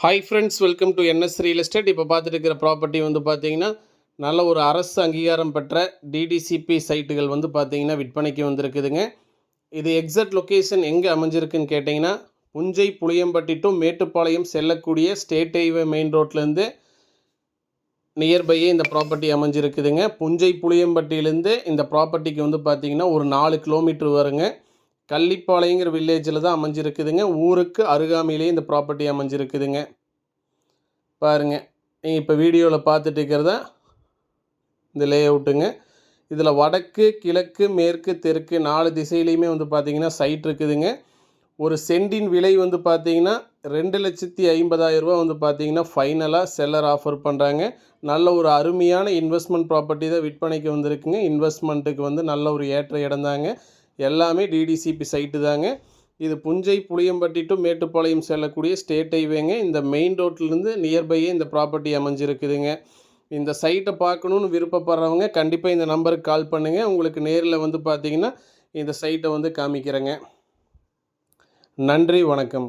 Hi friends, welcome to NS real estate. இப்போ பார்த்துட்டு இருக்கிற ப்ராப்பர்ட்டி வந்து பார்த்தீங்கன்னா நல்ல ஒரு அரசு அங்கீகாரம் பெற்ற டிடிசிபி சைட்டுகள் வந்து பார்த்தீங்கன்னா விற்பனைக்கு வந்திருக்குதுங்க. இது எக்ஸாக்ட் லொக்கேஷன் எங்கே அமைஞ்சிருக்குன்னு கேட்டிங்கன்னா, புஞ்சை புளியம்பட்டி டு மேட்டுப்பாளையம் செல்லக்கூடிய ஸ்டேட் ஹைவே மெயின் ரோட்லேருந்து நியர்பையே இந்த ப்ராப்பர்ட்டி அமைஞ்சிருக்குதுங்க. புஞ்சை புளியம்பட்டியிலேருந்து இந்த ப்ராப்பர்ட்டிக்கு வந்து பார்த்திங்கன்னா ஒரு 4 கிலோமீட்டர் வருங்க. கள்ளிப்பாளையங்கிற வில்லேஜில் தான் அமைஞ்சிருக்குதுங்க. ஊருக்கு அருகாமையிலேயே இந்த ப்ராப்பர்ட்டி அமைஞ்சிருக்குதுங்க. பாருங்கள், நீங்கள் இப்போ வீடியோவில் பார்த்துட்டு இருக்கிறதா இந்த லே அவுட்டுங்க. இதில் வடக்கு, கிழக்கு, மேற்கு, தெற்கு 4 திசையிலையுமே வந்து பார்த்திங்கன்னா சைட் இருக்குதுங்க. ஒரு சென்டின் விலை வந்து பார்த்திங்கன்னா 2,50,000 ரூபா வந்து பார்த்திங்கன்னா ஃபைனலாக செல்லர் ஆஃபர் பண்ணுறாங்க. நல்ல ஒரு அருமையான இன்வெஸ்ட்மெண்ட் ப்ராப்பர்ட்டி தான் விற்பனைக்கு வந்திருக்குங்க. இன்வெஸ்ட்மெண்ட்டுக்கு வந்து நல்ல ஒரு ஏற்ற இடம் தாங்க. எல்லாமே டிடிசிபி சைட்டு தாங்க. இது புஞ்சை புளியம்பட்டி டு மேட்டுப்பாளையம் செல்லக்கூடிய ஸ்டேட் ஹைவேங்க. இந்த மெயின் ரோட்லேருந்து நியர்பையே இந்த ப்ராப்பர்ட்டி அமைஞ்சிருக்குதுங்க. இந்த சைட்டை பார்க்கணுன்னு விருப்பப்படுறவங்க கண்டிப்பாக இந்த நம்பருக்கு கால் பண்ணுங்கள். உங்களுக்கு நேரில் வந்து பார்த்தீங்கன்னா இந்த சைட்டை வந்து காமிக்கிறேங்க. நன்றி, வணக்கம்.